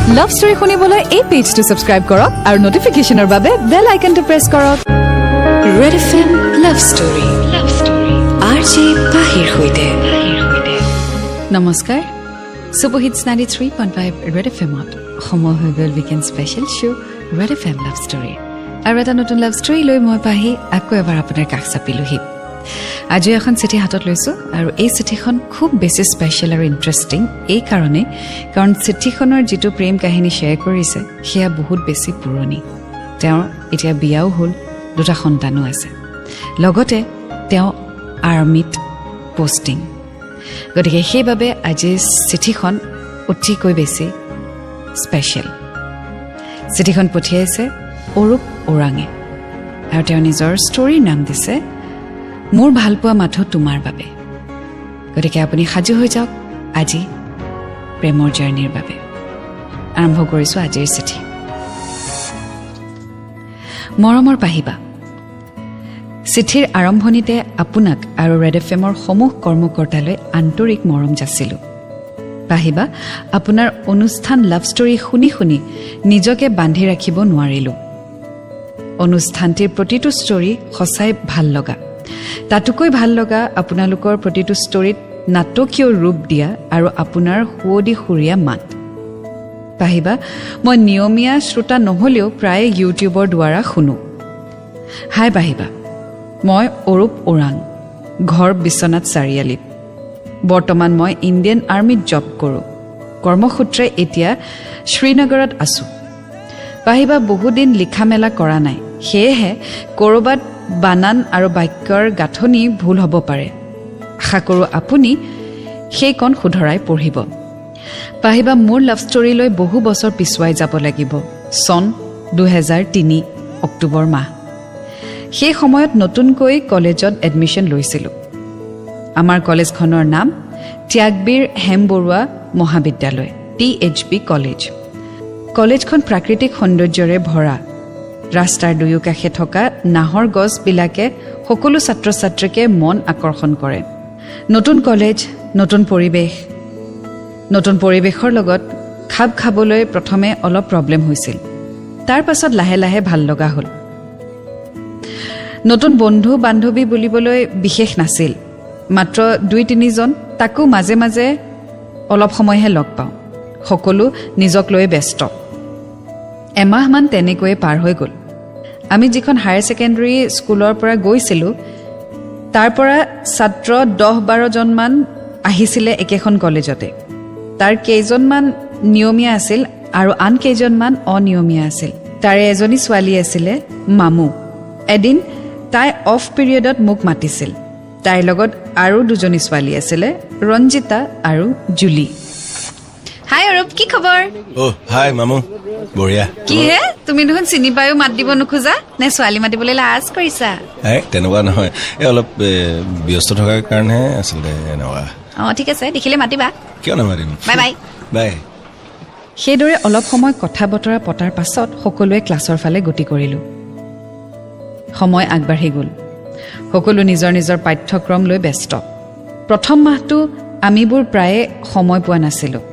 Love story শুনিবলৈ এই পেজটো subscribe কৰক আৰু নটিফিকেশনৰ বাবে বেল আইকনটো প্ৰেছ কৰক red FM love story RJ পাহিৰ হৈতে নমস্কাৰ সুপৰহিটছ 93.5 ৰেড এফএমত সময় হৈ গ'ল weekend special show' red FM love story আৰু এটা নতুন লাভ ষ্টৰী লৈ মই পাহি আকৌ এবাৰ আপোনাৰ কাষ চাপিলোহি আজি এখন চিঠি হাতত লৈছোঁ আৰু এই চিঠিখন খুব বেছি স্পেচিয়েল আৰু ইণ্টাৰেষ্টিং এই কাৰণে কাৰণ চিঠিখনৰ যিটো প্ৰেম কাহিনী শ্বেয়াৰ কৰিছে সেয়া বহুত বেছি পুৰণি তেওঁৰ এতিয়া বিয়াও হ'ল দুটা সন্তানো আছে লগতে তেওঁ আৰ্মিত পোষ্টিং গতিকে সেইবাবে আজি চিঠিখন অতিকৈ বেছি স্পেচিয়েল চিঠিখন পঠিয়াইছে অৰূপ ওৰাঙে আৰু তেওঁ নিজৰ ষ্টৰীৰ নাম দিছে মোৰ ভালপোৱা মাথো তোমাৰ বাবে গতিকে আপুনি সাজু হৈ যাওক আজি প্ৰেমৰ জাৰ্ণিৰ বাবে আৰম্ভ কৰিছোঁ আজিৰ চিঠি মৰমৰ পাহিবা চিঠিৰ আৰম্ভণিতে আপোনাক আৰু ৰেড এফএমৰ সমূহ কৰ্মকৰ্তালৈ আন্তৰিক মৰম যাচিলোঁ পাহিবা আপোনাৰ অনুষ্ঠান লাভ ষ্টৰী শুনি শুনি নিজকে বান্ধি ৰাখিব নোৱাৰিলোঁ অনুষ্ঠানটিৰ প্ৰতিটো ষ্টৰী সঁচাই ভাল লগা তাতোকৈ ভাল লগা আপোনালোকৰ প্ৰতিটো ষ্টৰীত নাটকীয় ৰূপ দিয়া আৰু আপোনাৰ সুৱদি সুৰীয়া মাত পাহিবা মই নিয়মীয়া শ্ৰোতা নহ'লেও প্ৰায় ইউটিউবৰ দ্বাৰা শুনো হাই পাহিবা মই অৰূপ ওৰাং ঘৰ বিশ্বনাথ চাৰিআলিত বৰ্তমান মই ইণ্ডিয়ান আৰ্মিত জব কৰোঁ কৰ্মসূত্ৰে এতিয়া শ্ৰীনগৰত আছোঁ পাহিবা বহুদিন লিখা মেলা কৰা নাই সেয়েহে ক'ৰবাত বানান আৰু বাক্যৰ গাঁথনি ভুল হ'ব পাৰে আশা কৰোঁ আপুনি সেইকণ শুধৰাই পঢ়িব পাহিবা মোৰ লাভ ষ্টৰীলৈ বহু বছৰ পিছুৱাই যাব লাগিব চন 2003 অক্টোবৰ মাহ সেই সময়ত নতুনকৈ কলেজত এডমিশ্যন লৈছিলোঁ আমাৰ কলেজখনৰ নাম ত্যাগবীৰ হেমবৰুৱা মহাবিদ্যালয় THB কলেজ কলেজখন প্ৰাকৃতিক সৌন্দৰ্যৰে ভৰা ৰাস্তাৰ দুয়োকাষে থকা নাহৰ গছবিলাকে সকলো ছাত্ৰ ছাত্ৰীকে মন আকৰ্ষণ কৰে নতুন কলেজ নতুন পৰিৱেশৰ লগত খাপ খাবলৈ প্ৰথমে অলপ প্ৰব্লেম হৈছিল তাৰ পাছত লাহে লাহে ভাল লগা হ'ল নতুন বন্ধু বান্ধৱী বুলিবলৈ বিশেষ নাছিল মাত্ৰ 2-3 জন তাকো মাজে মাজে অলপ সময়হে লগ পাওঁ সকলো নিজক লৈ ব্যস্ত এমাহমান তেনেকৈয়ে পাৰ হৈ গ'ল আমি যিখন হায়াৰ ছেকেণ্ডেৰী স্কুলৰ পৰা গৈছিলোঁ তাৰ পৰা ছাত্ৰ 10-12 জনমান আহিছিলে একেখন কলেজতে তাৰ কেইজনমান নিয়মীয়া আছিল আৰু আন কেইজনমান অনিয়মীয়া আছিল তাৰে এজনী ছোৱালী আছিলে মামু এদিন তাই অফ পিৰিয়ডত মোক মাতিছিল তাইৰ লগত আৰু দুজনী ছোৱালী আছিলে ৰঞ্জিতা আৰু জুলি হাই অৰূপ কি খবৰ হাই মামু বঢ়িয়া কি হে তুমি দেখোন চিনি পায়ো মাত দিব নোখোজা নে ছোৱালী মাতিবলৈ লাজ কৰিছা তেনেকুৱা নহয় এই অলপ ব্যস্ত থকাৰ কাৰণেহে আছিলে এনেকুৱা ঠিক আছে দেখিলে মাতিবা কিয় নামাতিম বাই বাই বাই সেইদৰে অলপ সময় কথা বতৰা পতাৰ পাছত সকলোৱে ক্লাছৰ ফালে গতি কৰিলোঁ সময় আগবাঢ়ি গ'ল সকলো নিজৰ নিজৰ পাঠ্যক্ৰম লৈ ব্যস্ত প্ৰথম মাহটো আমিবোৰ প্ৰায়ে সময় পোৱা নাছিলোঁ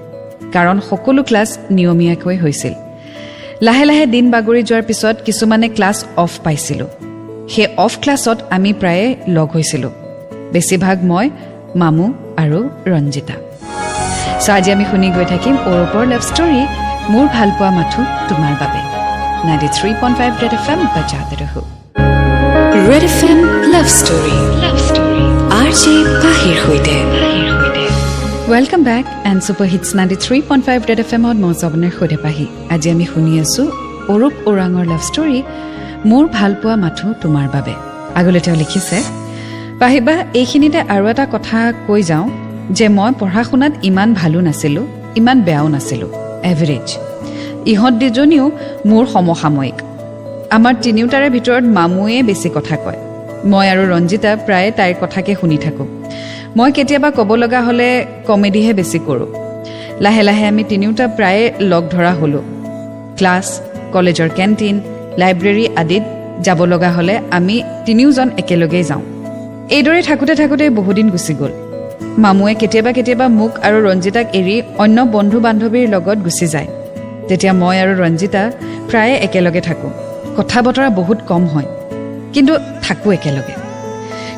কাৰণ সকলো ক্লাছ নিয়মীয়াকৈ হৈছিল লাহে লাহে দিন বাগৰি যোৱাৰ পিছত কিছুমানে ক্লাছ অফ পাইছিলোঁ সেই অফ ক্লাছত আমি প্ৰায়ে লগ হৈছিলোঁ বেছিভাগ মই মামু আৰু ৰঞ্জিতা আজি আমি শুনি গৈ থাকিম অৰূপৰ লাভ ষ্টৰী মোৰ ভালপোৱা মাথো তোমাৰ বাবে 93.5 ৰেড এফএম বজাতে ৰহো red FM love story RJ পাহিৰ হৈতে welcome back and super hits 93.5 red এফএমত মই জবনৰ সৈতে পাহি আজি আমি শুনি আছোঁ অৰূপ ওৰাঙৰ লাভ ষ্টৰী মোৰ ভালপোৱা মাথো তোমাৰ বাবে আগলৈ তেওঁ লিখিছে পাহিবা এইখিনিতে আৰু এটা কথা কৈ যাওঁ যে মই পঢ়া শুনাত ইমান ভালো নাছিলোঁ ইমান বেয়াও নাছিলোঁ এভাৰেজ ইহঁত দুজনীও মোৰ সমসাময়িক আমাৰ তিনিওটাৰে ভিতৰত মামুৱে বেছি কথা কয় মই আৰু ৰঞ্জিতা প্ৰায় তাইৰ কথাকে শুনি থাকোঁ মই কেতিয়াবা ক'ব লগা হ'লে কমেডিহে বেছি কৰোঁ লাহে লাহে আমি তিনিওটা প্ৰায়ে লগ ধৰা হ'লোঁ ক্লাছ কলেজৰ কেণ্টিন লাইব্ৰেৰী আদিত যাব লগা হ'লে আমি তিনিওজন একেলগেই যাওঁ এইদৰে থাকোঁতে থাকোঁতে বহুদিন গুচি গ'ল মামুৱে কেতিয়াবা কেতিয়াবা মোক আৰু ৰঞ্জিতাক এৰি অন্য বন্ধু বান্ধৱীৰ লগত গুচি যায় তেতিয়া মই আৰু ৰঞ্জিতা প্ৰায়ে একেলগে থাকোঁ কথা বতৰা বহুত কম হয় কিন্তু থাকোঁ একেলগে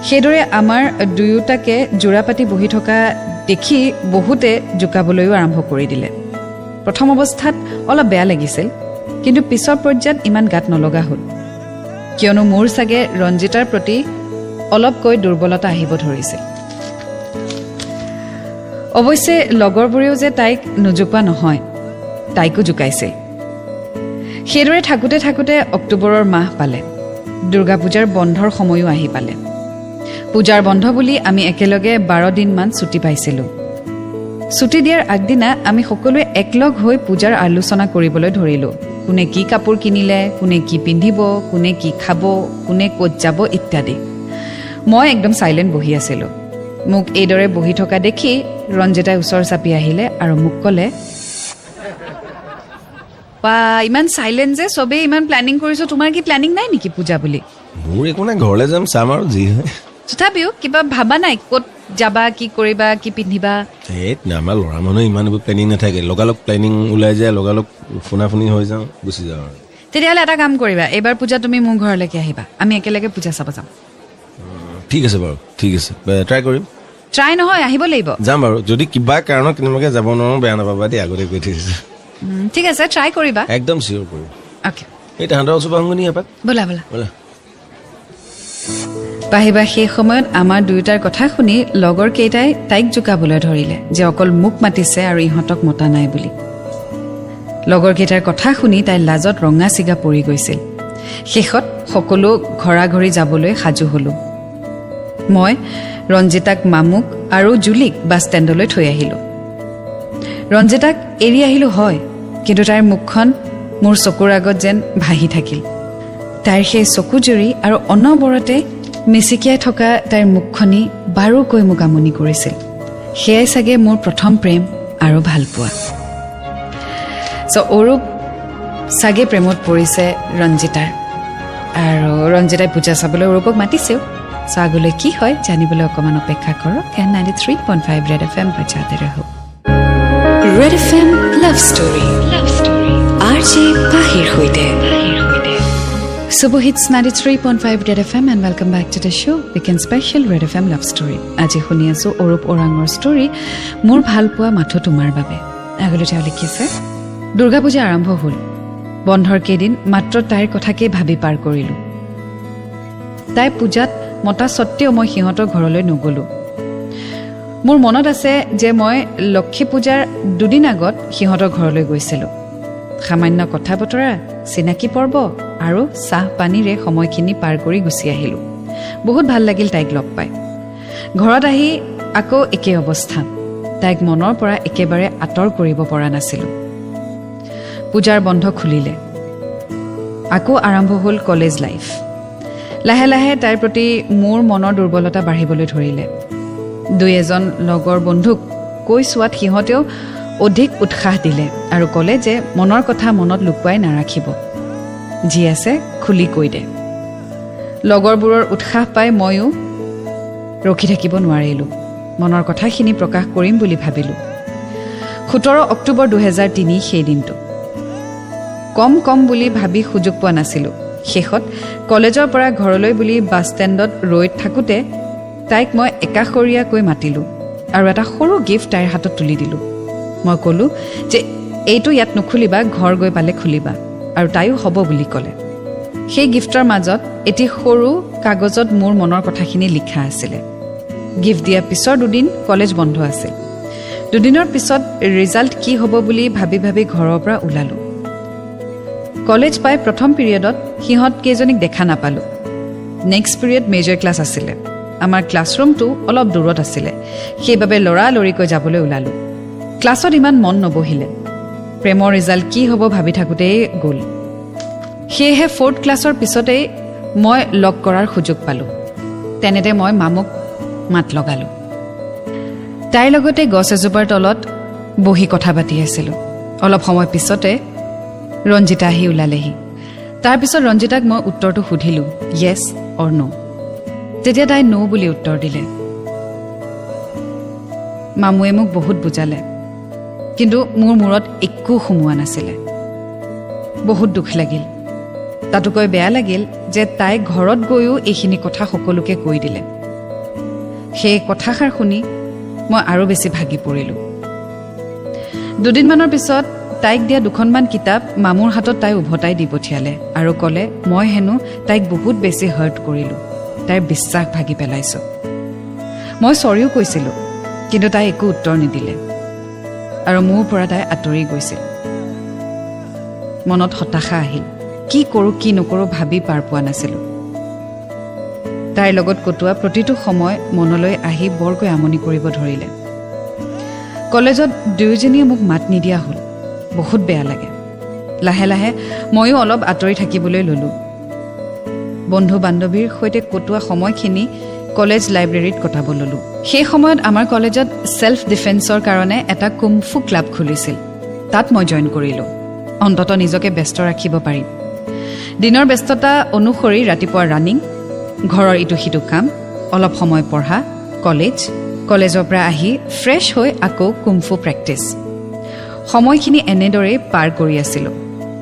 সেইদৰে আমাৰ দুয়োটাকে জোৰা পাতি বহি থকা দেখি বহুতে জোকাবলৈও আৰম্ভ কৰি দিলে প্ৰথম অৱস্থাত অলপ বেয়া লাগিছিল কিন্তু পিছৰ পৰ্যায়ত ইমান গাত নলগা হ'ল কিয়নো মোৰ চাগে ৰঞ্জিতাৰ প্ৰতি অলপকৈ দুৰ্বলতা আহিব ধৰিছিল অৱশ্যে লগৰবোৰেও যে তাইক নুজোকোৱা নহয় তাইকো জোকাইছিল সেইদৰে থাকোঁতে থাকোঁতে অক্টোবৰৰ মাহ পালে দুৰ্গা পূজাৰ বন্ধৰ সময়ো আহি পালে পূজাৰ বন্ধ বুলি আমি একেলগে 12 দিনমান ছুটি পাইছিলোঁ ছুটি দিয়াৰ আগদিনা আমি সকলোৱে একলগ হৈ পূজাৰ আলোচনা কৰিবলৈ ধৰিলোঁ কোনে কি কাপোৰ কিনিলে কোনে কি পিন্ধিব কোনে কি খাব কোনে ক'ত যাব ইত্যাদি মই একদম সাইলেণ্ট বহি আছিলোঁ মোক এইদৰে বহি থকা দেখি ৰঞ্জিতাই ওচৰ চাপি আহিলে আৰু মোক ক'লে বা ইমান সাইলেণ্ট যে সবে ইমান প্ল্যানিং কৰিছো তোমাৰ কি প্ল্যানিং নাই নেকি পূজা বুলি মোৰ একো নাই ঘৰলৈ যাম চাম আৰু যি হয় তথাপিও কিবা ভাবা নাই ক'ত যাবা কি কৰিবা কি পিন্ধিবা এই আমাৰ ল'ৰা মানুহ ইমান এইবোৰ প্লেনিং নাথাকে লগালগ প্লেনিং ওলাই যায় লগালগ ফোনাফোনি হৈ যাওঁ গুচি যাওঁ আৰু তেতিয়াহ'লে এটা কাম কৰিবা এইবাৰ পূজা তুমি মোৰ ঘৰলৈকে আহিবা আমি একেলগে পূজা চাব যাম ঠিক আছে বাৰু ঠিক আছে ট্ৰাই কৰিম ট্ৰাই নহয় আহিব লাগিব যাম বাৰু যদি কিবা কাৰণত কেনেবাকৈ যাব নোৱাৰোঁ বেয়া নাপাবা দেই আগতে কৈ থৈছোঁ ঠিক আছে ট্ৰাই কৰিবা একদম চিয়'ৰ কৰিম অ'কে এই তাহাঁতৰ ওচৰ আহোঁ এপাক ব'লা ব'লা ব'লা পাহিবা সেই সময়ত আমাৰ দুয়োটাৰ কথা শুনি লগৰ কেইটাই তাইক জোকাবলৈ ধৰিলে যে অকল মোক মাতিছে আৰু ইহঁতক মতা নাই বুলি লগৰ কেইটাৰ কথা শুনি তাই লাজত ৰঙা চিগা পৰি গৈছিল শেষত সকলো ঘৰাঘৰি যাবলৈ সাজু হ'লোঁ মই ৰঞ্জিতাক মামুক আৰু জুলিক বাছ ষ্টেণ্ডলৈ থৈ আহিলোঁ ৰঞ্জিতাক এৰি আহিলোঁ হয় কিন্তু তাইৰ মুখখন মোৰ চকুৰ আগত যেন ভাহি থাকিল তাইৰ সেই চকুজুৰি আৰু অনবৰতে মিচিকিয়াই থকা তাইৰ মুখখনি বাৰুকৈ মোক আমনি কৰিছিল সেয়াই চাগে মোৰ প্ৰথম প্ৰেম আৰু ভালপোৱা অৰূপ চাগে প্ৰেমত পৰিছে ৰঞ্জিতাৰ আৰু ৰঞ্জিতাই পূজা চাবলৈ অৰূপক মাতিছেও আগলৈ কি হয় জানিবলৈ অকণমান অপেক্ষা কৰক 93.5 ৰেড FM বজাতে ৰহো red FM love story RJ পাহিৰ সৈতে Super Hits 93.5 Red FM and welcome back to the show Weekend Special Red FM Love Story আজি শুনি আছো অৰূপ ওৰাঙৰ ষ্টৰী মোৰ ভালপোৱা মাথো তোমাৰ বাবে আগলৈ তেওঁ লিখিছে দুৰ্গা পূজা আৰম্ভ হ'ল বন্ধৰ কেইদিন মাত্ৰ তাইৰ কথাকে ভাবি পাৰ কৰিলোঁ তাই পূজাত মতা সত্ত্বেও মই সিহঁতৰ ঘৰলৈ নগ'লোঁ মোৰ মনত আছে যে মই লক্ষ্মী পূজাৰ দুদিন আগত সিহঁতৰ ঘৰলৈ গৈছিলোঁ সামান্য কথা বতৰা চিনাকি পৰ্ব আৰু চাহ পানীৰে সময়খিনি পাৰ কৰি গুচি আহিলোঁ বহুত ভাল লাগিল তাইক লগ পাই ঘৰত আহি আকৌ একে অৱস্থা তাইক মনৰ পৰা একেবাৰে আঁতৰ কৰিব পৰা নাছিলোঁ পূজাৰ বন্ধ খুলিলে আকৌ আৰম্ভ হ'ল কলেজ লাইফ লাহে লাহে তাইৰ প্ৰতি মোৰ মনৰ দুৰ্বলতা বাঢ়িবলৈ ধৰিলে দুই এজন লগৰ বন্ধুক কৈ চোৱাত সিহঁতেও অধিক উৎসাহ দিলে আৰু ক'লে যে মনৰ কথা মনত লুকুৱাই নাৰাখিব যি আছে খুলি কৈ দে লগৰবোৰৰ উৎসাহ পাই ময়ো ৰখি থাকিব নোৱাৰিলোঁ মনৰ কথাখিনি প্ৰকাশ কৰিম বুলি ভাবিলোঁ 17 অক্টোবৰ 2003 সেই দিনটো কম বুলি ভাবি সুযোগ পোৱা নাছিলোঁ শেষত কলেজৰ পৰা ঘৰলৈ বুলি বাছ ষ্টেণ্ডত ৰৈ থাকোঁতে তাইক মই একাষৰীয়াকৈ মাতিলোঁ আৰু এটা সৰু গিফ্ট তাইৰ হাতত তুলি দিলোঁ মই ক'লোঁ যে এইটো ইয়াত নুখুলিবা ঘৰ গৈ পালে খুলিবা আৰু তাইও হ'ব বুলি ক'লে সেই গিফ্টৰ মাজত এটি সৰু কাগজত মোৰ মনৰ কথাখিনি লিখা আছিলে গিফ্ট দিয়াৰ পিছৰ দুদিন কলেজ বন্ধ আছিল দুদিনৰ পিছত ৰিজাল্ট কি হ'ব বুলি ভাবি ভাবি ঘৰৰ পৰা ওলালোঁ কলেজ পাই প্ৰথম পিৰিয়ডত সিহঁত কেইজনীক দেখা নাপালোঁ নেক্সট পিৰিয়ড মেজৰ ক্লাছ আছিলে আমাৰ ক্লাছৰুমটো অলপ দূৰত আছিলে সেইবাবে লৰালৰিকৈ যাবলৈ ওলালোঁ ক্লাছত ইমান মন নবহিলে প্ৰেমৰ ৰিজাল্ট কি হ'ব ভাবি থাকোঁতেই গ'ল সেয়েহে 4th ক্লাছৰ পিছতেই মই লগ কৰাৰ সুযোগ পালোঁ তেনেতে মই মামুক মাত লগালোঁ তাইৰ লগতে গছ এজোপাৰ তলত বহি কথা পাতি আছিলোঁ অলপ সময় পিছতে ৰঞ্জিতা আহি ওলালেহি তাৰপিছত ৰঞ্জিতাক মই উত্তৰটো সুধিলোঁ য়েছ অৰ ন' তেতিয়া তাই ন' বুলি উত্তৰ দিলে মামুৱে মোক বহুত বুজালে কিন্তু মোৰ মূৰত একো সোমোৱা নাছিলে বহুত দুখ লাগিল। তাতোকৈ বেয়া লাগিল যে তাই ঘৰত গৈও এইখিনি কথা সকলোকে কৈ দিলে। সেই কথাষাৰ শুনি মই আৰু বেছি ভাগি পৰিলোঁ। দুদিনমানৰ পিছত তাইক দিয়া দুখনমান কিতাপ মামুৰ হাতত তাই উভতাই দি পঠিয়ালে আৰু ক'লে মই হেনো তাইক বহুত বেছি হাৰ্ট কৰিলোঁ, তাইৰ বিশ্বাস ভাগি পেলাইছোঁ। মই চৰিও কৈছিলোঁ, কিন্তু তাই একো উত্তৰ নিদিলে আৰু মোৰ পৰা তাই আঁতৰি গৈছিল। মনত হতাশা আহিল, কি কৰোঁ কি নকৰোঁ ভাবি পাৰ পোৱা নাছিলোঁ। তাইৰ লগত কটোৱা প্ৰতিটো সময় মনলৈ আহি বৰকৈ আমনি কৰিব ধৰিলে। কলেজত দুয়োজনীয়ে মোক মাত নিদিয়া হ'ল, বহুত বেয়া লাগে। লাহে লাহে ময়ো অলপ আঁতৰি থাকিবলৈ ল'লোঁ। বন্ধু বান্ধৱীৰ সৈতে কটোৱা সময়খিনি কলেজ লাইব্ৰেৰীত কটাব ল'লোঁ। সেই সময়ত আমাৰ কলেজত ছেল্ফ ডিফেন্সৰ কাৰণে এটা কুমফু ক্লাব খুলিছিল। তাত মই জইন কৰিলোঁ, অন্ততঃ নিজকে ব্যস্ত ৰাখিব পাৰিম। দিনৰ ব্যস্ততা অনুসৰি ৰাতিপুৱা ৰানিং, ঘৰৰ ইটো সিটো কাম, অলপ সময় পঢ়া, কলেজৰ পৰা আহি ফ্ৰেছ হৈ আকৌ কুমফু প্ৰেক্টিছ। সময়খিনি এনেদৰেই পাৰ কৰি আছিলোঁ।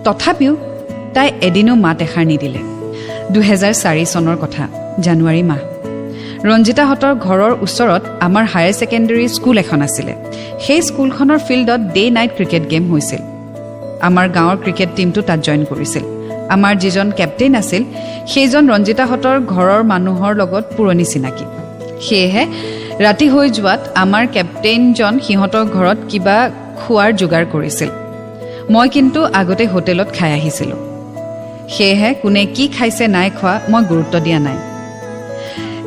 তথাপিও তাই এদিনো মাত এষাৰ নিদিলে। 2004 চনৰ কথা, জানুৱাৰী মাহ। ৰঞ্জিতাহঁতৰ ঘৰৰ ওচৰত আমাৰ হায়াৰ ছেকেণ্ডেৰী স্কুল এখন আছিলে। সেই স্কুলখনৰ ফিল্ডত ডে নাইট ক্ৰিকেট গেম হৈছিল। আমাৰ গাঁৱৰ ক্ৰিকেট টীমটো তাত জইন কৰিছিল। আমাৰ যিজন কেপ্টেইন আছিল সেইজন ৰঞ্জিতাহঁতৰ ঘৰৰ মানুহৰ লগত পুৰণি চিনাকি। সেয়েহে ৰাতি হৈ যোৱাত আমাৰ কেপ্টেইনজন সিহঁতৰ ঘৰত কিবা খোৱাৰ যোগাৰ কৰিছিল। মই কিন্তু আগতে হোটেলত খাই আহিছিলোঁ। সেয়েহে কোনে কি খাইছে নাই খোৱা মই গুৰুত্ব দিয়া নাই।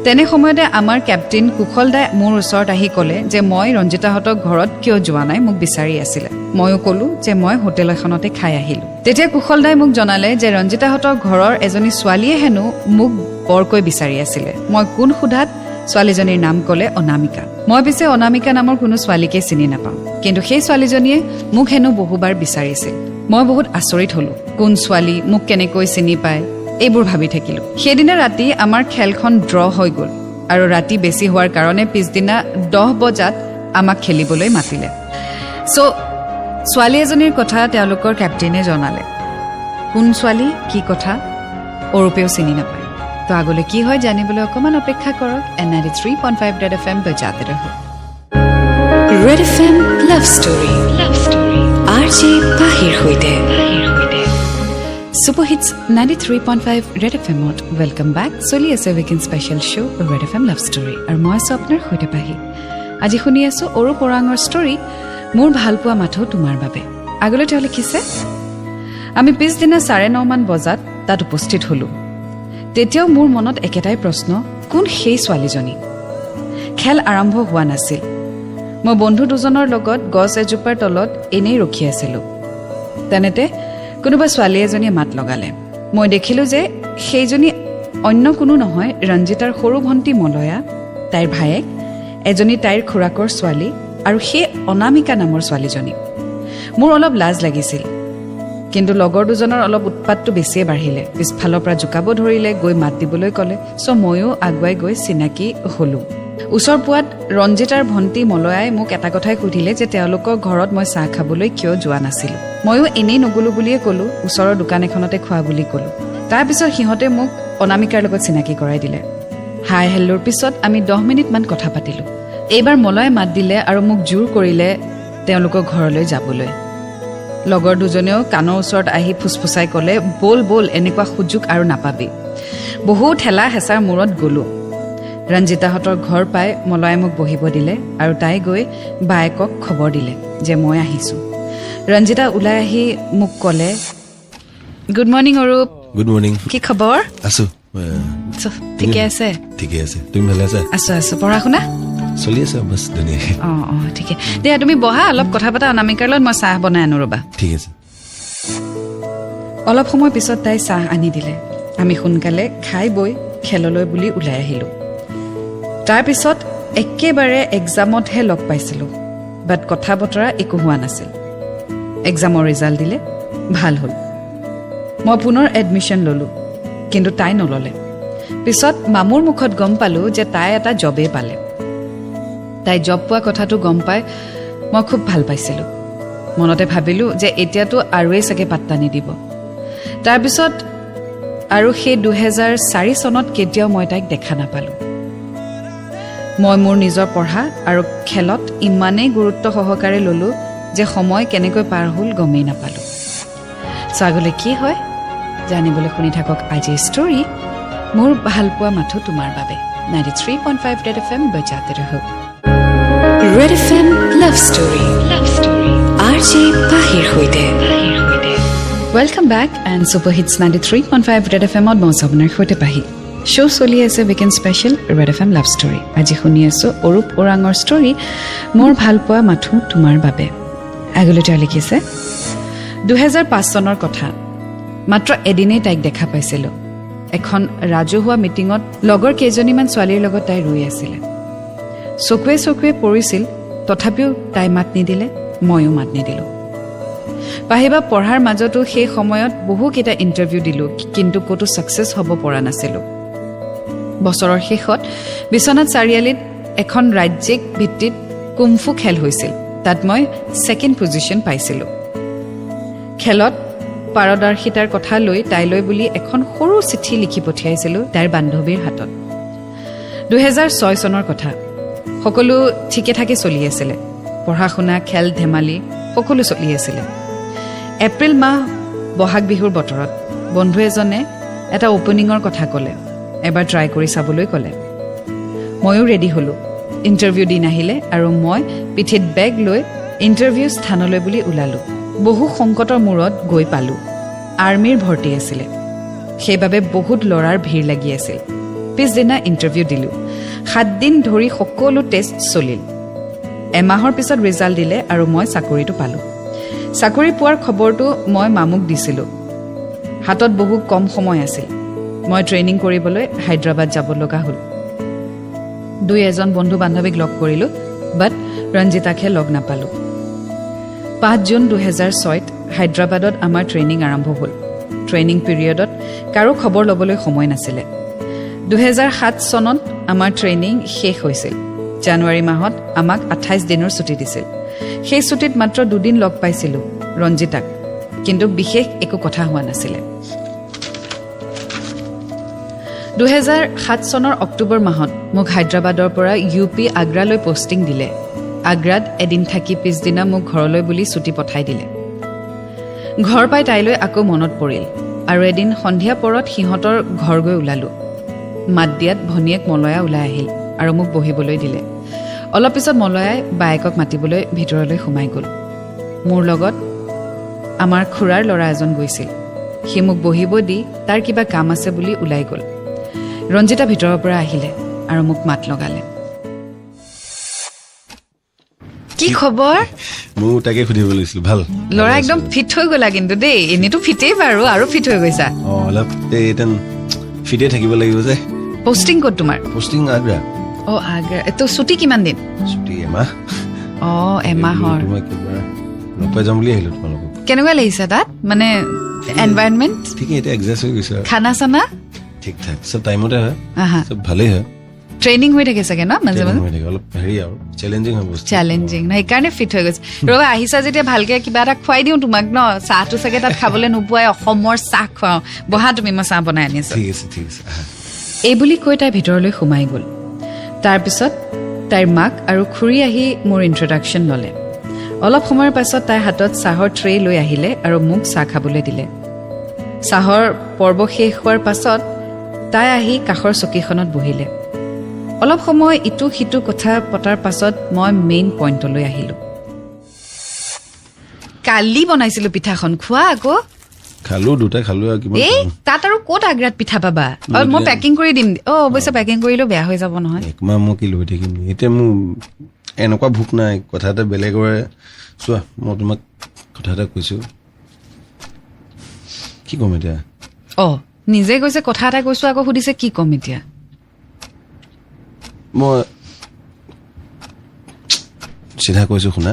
তেনে সময়তে আমাৰ কেপ্টেইন কুশল দাই মোৰ ওচৰত আহি ক'লে যে মই ৰঞ্জিতাহঁতৰ ঘৰত কিয় যোৱা নাই, মোক বিচাৰি আছিলে। ময়ো ক'লোঁ যে মই হোটেল এখনতে খাই আহিলোঁ। তেতিয়া কুশল দাই মোক জনালে যে ৰঞ্জিতাহঁতৰ ঘৰৰ এজনী ছোৱালীয়ে হেনো মোক বৰকৈ বিচাৰি আছিলে। মই কোন সোধাত ছোৱালীজনীৰ নাম ক'লে অনামিকা। মই পিছে অনামিকা নামৰ কোনো ছোৱালীকে চিনি নাপাওঁ, কিন্তু সেই ছোৱালীজনীয়ে মোক হেনো বহুবাৰ বিচাৰিছিল। মই বহুত আচৰিত হ'লোঁ, কোন ছোৱালী, মোক কেনেকৈ চিনি পায়, এইবোৰ ভাবি থাকিলোঁ। সেইদিনা ৰাতি আমাৰ খেলখন ড্ৰ হৈ গ'ল আৰু ৰাতি বেছি হোৱাৰ কাৰণে পিছদিনা 10 বজাত আমাক খেলিবলৈ মাতিলে। ছোৱালী এজনীৰ কথা তেওঁলোকৰ কেপ্টেইনে জনালে। কোন ছোৱালী, কি কথা অৰূপেও চিনি নাপায়। তো আগলৈ কি হয় জানিবলৈ অকণমান অপেক্ষা কৰক। 93.5 ৰেড FM বজাতে ৰহো। Red FM love story RJ পাহিৰ সৈতে। Super Hits 93.5 ৰেড FMত ৱেলকাম বেক। চলি আছে weekend special show' red FM love story আৰু মই আছোঁ আপোনাৰ সৈতে পাহি। আজি শুনি আছোঁ অৰূপ ওৰাঙৰ ষ্টৰী, মোৰ ভাল পোৱা মাথো তোমাৰ বাবে। আগলৈ তেওঁ লিখিছে, আমি পিছদিনা 9:30 বজাত তাত উপস্থিত হ'লোঁ। তেতিয়াও মোৰ মনত একেটাই প্ৰশ্ন, কোন সেই ছোৱালীজনী? খেল আৰম্ভ হোৱা নাছিল। মই বন্ধু দুজনৰ লগত গছ এজোপাৰ তলত এনেই ৰখি আছিলোঁ। তেনেতে কোনোবা ছোৱালী এজনীয়ে মাত লগালে। মই দেখিলোঁ যে সেইজনী অন্য কোনো নহয়, ৰঞ্জিতাৰ সৰু ভণ্টী মলয়া, তাইৰ ভায়েক, এজনী তাইৰ খুৰাকৰ ছোৱালী আৰু সেই অনামিকা নামৰ ছোৱালীজনী। মোৰ অলপ লাজ লাগিছিল, কিন্তু লগৰ দুজনৰ অলপ উৎপাতটো বেছিয়ে বাঢ়িলে। পিছফালৰ পৰা জোকাব ধৰিলে, গৈ মাত দিবলৈ ক'লে। ময়ো আগুৱাই গৈ চিনাকি হ'লোঁ। ওচৰ পোৱাত ৰঞ্জিতাৰ ভণ্টী মলয়াই মোক এটা কথাই সুধিলে যে তেওঁলোকৰ ঘৰত মই চাহ খাবলৈ কিয় যোৱা নাছিলোঁ। ময়ো এনেই নগ'লোঁ বুলিয়ে ক'লোঁ, ওচৰৰ দোকান এখনতে খোৱা বুলি ক'লোঁ। তাৰপিছত সিহঁতে মোক অনামিকাৰ লগত চিনাকি কৰাই দিলে। হাই হেল্লোৰ পিছত আমি 10 মিনিটমান কথা পাতিলোঁ। এইবাৰ মলয়াই মাত দিলে আৰু মোক জোৰ কৰিলে তেওঁলোকৰ ঘৰলৈ যাবলৈ। লগৰ দুজনেও কাণৰ ওচৰত আহি ফুচফুচাই ক'লে, ব'ল ব'ল, এনেকুৱা সুযোগ আৰু নাপাবি। বহু ঠেলা হেঁচাৰ মূৰত গ'লোঁ। ৰঞ্জিতাহঁতৰ ঘৰ পাই মলয়াই মোক বহিব দিলে আৰু তাই গৈ বায়েকক খবৰ দিলে যে মই আহিছোঁ। ৰঞ্জিতা ওলাই আহি মোক ক'লে, good morning Arup. Good morning. কি খবৰ? আছোঁ। ঠিকে আছে? ঠিকে আছে। তুমি ভালে আছা? আছোঁ। পঢ়া শুনা চলি আছে বছ ধুনীয়াকৈ। অঁ ঠিকে দিয়া, তুমি বহা, অলপ কথা পাতা অনামিকাৰ লগত, মই চাহ বনাই আনো ৰ'বা। ঠিক আছে। অলপ সময় পিছত তাই চাহ আনি দিলে। আমি সোনকালে খাই বৈ খেললৈ বুলি ওলাই আহিলোঁ। তাৰপিছত একেবাৰে এক্সামতহে লগ পাইছিলোঁ, বাট কথা বতৰা একো হোৱা নাছিল। এক্সামৰ ৰিজাল্ট দিলে, ভাল হ'ল। মই পুনৰ এডমিশ্যন ল'লোঁ, কিন্তু তাই নল'লে। পিছত মামুৰ মুখত গম পালোঁ যে তাই এটা জবেই পালে। তাই জব পোৱা কথাটো গম পাই মই খুব ভাল পাইছিলোঁ। মনতে ভাবিলোঁ যে এতিয়াতো আৰুৱেই চাগে পাত্তা নিদিব, তাৰপিছত আৰু সেই 2004 চনত কেতিয়াও মই তাইক দেখা নাপালোঁ মই মোৰ নিজৰ পঢ়া আৰু খেলত ইমানেই গুৰুত্ব সহকাৰে ল'লোঁ যে সময় কেনেকৈ পাৰ হ'ল গমেই নাপালোঁ আগলৈ কি হয় জানিবলৈ শুনি থাকক আজিৰ ষ্টৰী মোৰ ভালপোৱা মাথো তোমাৰ বাবে 93.5 ৰেড এফএম বজাতে ৰহো red FM love story RJ পাহিৰ সৈতে welcome back and super hits 93.5 red এফএমত মই আপোনাৰ সৈতে পাহি শ্ব' চলি আছে weekend special red FM love story আজি শুনি আছোঁ অৰূপ ওৰাঙৰ ষ্টৰী মোৰ ভালপোৱা মাথো তোমাৰ বাবে আগলৈ তেওঁ লিখিছে 2005 চনৰ কথা মাত্ৰ এদিনেই তাইক দেখা পাইছিলোঁ এখন ৰাজহুৱা মিটিঙত লগৰ কেইজনীমান ছোৱালীৰ লগত তাই ৰৈ আছিলে চকুৱে চকুৱে পৰিছিল তথাপিও তাই মাত নিদিলে ময়ো মাত নিদিলোঁ পাহিবা পঢ়াৰ মাজতো সেই সময়ত বহুকেইটা ইণ্টাৰভিউ দিলোঁ কিন্তু ক'তো ছাকচেছ হ'ব পৰা নাছিলোঁ বছৰৰ শেষত বিশ্বনাথ চাৰিআলিত এখন ৰাজ্যিক ভিত্তিত কুমফু খেল হৈছিল তাত মই ছেকেণ্ড পজিশ্যন পাইছিলোঁ খেলত পাৰদৰ্শিতাৰ কথা লৈ তাইলৈ বুলি এখন সৰু চিঠি লিখি পঠিয়াইছিলোঁ তাইৰ বান্ধৱীৰ হাতত 2006 চনৰ কথা সকলো ঠিকে ঠাকে চলি আছিলে পঢ়া শুনা খেল ধেমালি সকলো চলি আছিলে এপ্ৰিল মাহ বহাগ বিহুৰ বতৰত বন্ধু এজনে এটা অপেনিঙৰ কথা ক'লে এবাৰ ট্ৰাই কৰি চাবলৈ ক'লে ময়ো ৰেডি হ'লোঁ ইণ্টাৰভিউ দিন আহিলে আৰু মই পিঠিত বেগ লৈ ইণ্টাৰভিউ স্থানলৈ বুলি ওলালোঁ বহু সংকটৰ মূৰত গৈ পালোঁ আৰ্মিৰ ভৰ্তি আছিলে সেইবাবে বহুত ল'ৰাৰ ভিৰ লাগি আছিল পিছদিনা ইণ্টাৰভিউ দিলোঁ 7 দিন ধৰি সকলো টেষ্ট চলিল এমাহৰ পিছত ৰিজাল্ট দিলে আৰু মই চাকৰিটো পালোঁ চাকৰি পোৱাৰ খবৰটো মই মামুক দিছিলোঁ হাতত বহু কম সময় আছিল মই ট্ৰেইনিং কৰিবলৈ হায়দৰাবাদ যাব লগা হ'ল 2-এজন বন্ধু বান্ধৱীক লগ কৰিলোঁ বাট ৰঞ্জিতাকহে লগ নাপালোঁ 5 জুন 2006ত হায়দৰাবাদত আমাৰ ট্ৰেইনিং আৰম্ভ হ'ল ট্ৰেইনিং পিৰিয়ডত কাৰো খবৰ ল'বলৈ সময় নাছিলে 2007 চনত আমাৰ ট্ৰেইনিং শেষ হৈছিল জানুৱাৰী মাহত আমাক 28 দিনৰ ছুটি দিছিল সেই ছুটিত মাত্ৰ 2 দিন লগ পাইছিলোঁ ৰঞ্জিতাক কিন্তু বিশেষ একো কথা হোৱা নাছিলে 2007 চনৰ অক্টোবৰ মাহত মোক হায়দৰাবাদৰ পৰা UP আগ্ৰালৈ পোষ্টিং দিলে আগ্ৰাত এদিন থাকি পিছদিনা মোক ঘৰলৈ বুলি ছুটি পঠাই দিলে ঘৰ পাই তাইলৈ আকৌ মনত পৰিল আৰু এদিন সন্ধিয়া পৰত সিহঁতৰ ঘৰ গৈ ওলালোঁ মাত দিয়াত ভনীয়েক মলয়া ওলাই আহিল আৰু মোক বহিবলৈ দিলে অলপ পিছত মলয়াই বায়েকক মাতিবলৈ ভিতৰলৈ সোমাই গ'ল মোৰ লগত আমাৰ খুৰাৰ ল'ৰা এজন গৈছিল সি মোক বহিব দি তাৰ কিবা কাম আছে বুলি ওলাই গ'ল ৰঞ্জিতা ভিতৰৰ পৰা আহিলে আৰু মোক মাত লগালে কি খবৰ মোৰ তাকে সুধিব লাগিছিল ভাল ল'ৰা একদম ফিট হৈ গ'লা কিন্তু দেই এনেতো ফিটেই বাৰু আৰু ফিট হৈ গৈছা অলপ এটেন ফিটে থাকিব লাগিব যে পোষ্টিং ক'ত তোমাৰ পোষ্টিং আগ্ৰা আগ্ৰা তো ছুটি কিমান দিন ছুটি এমাহ এমাহৰ লগ যাম বুলি আহিলোঁ তোমালোকক কেনেকুৱা লাগিছে তাত মানে এনভাইৰনমেণ্ট ঠিকেই এতিয়া এডজাষ্ট হৈ গৈছে খানা চানা ঠিক ঠাক চব টাইমতে হয় চব ভালেই হয় ট্ৰেইনিং হৈ থাকে চাগে ন মাজে মাজে অলপ হেৰি আৰু চেলেঞ্জিং হয় বস্তু চেলেঞ্জিং ন সেইকাৰণে ফিট হৈ গৈছে ৰবা আহিছা যেতিয়া ভালকে কিবা এটা খুৱাই দিওঁ তোমাক ন চাহটো চাগে তাত খাবলৈ নোপোৱাই অসমৰ চাহ খুৱাওঁ বহা তুমি মই চাহ বনাই আনিছো ঠিক আছে এই বুলি কৈ তাই ভিতৰলৈ সোমাই গ'ল তাৰপিছত তাইৰ মাক আৰু খুৰী আহি মোৰ ইন্ট্ৰডাকশ্যন ল'লে অলপ সময়ৰ পাছত তাইৰ হাতত চাহৰ ট্ৰে লৈ আহিলে আৰু মোক চাহ খাবলৈ দিলে চাহৰ পৰ্ব শেষ হোৱাৰ পাছত তাই আহি কাষৰ চকীখনত বহিলে অলপ সময় ইটো সিটো কথা পতাৰ পাছত মই মেইন পইণ্টলৈ আহিলোঁ কালি বনাইছিলোঁ পিঠাখন খোৱা আকৌ খালোঁ দুটা খালোঁ আৰু কিমান তাত আৰু ক'ত আগ্ৰাত পিঠা পাবা মই পেকিং কৰি দিম অৱশ্যে পেকিং কৰিলেও বেয়া হৈ যাব নহয় একমাহ মই কি লৈ থাকিম এতিয়া মোৰ এনেকুৱা ভোক নাই কথা এটা বেলেগৰে চোৱা মই তোমাক কথা এটা কৈছোঁ কি ক'ম এতিয়া নিজে কৈছে কথা এটা কৈছোঁ আকৌ সুধিছে কি ক'ম এতিয়া মই চিধা কৈছোঁ শুনা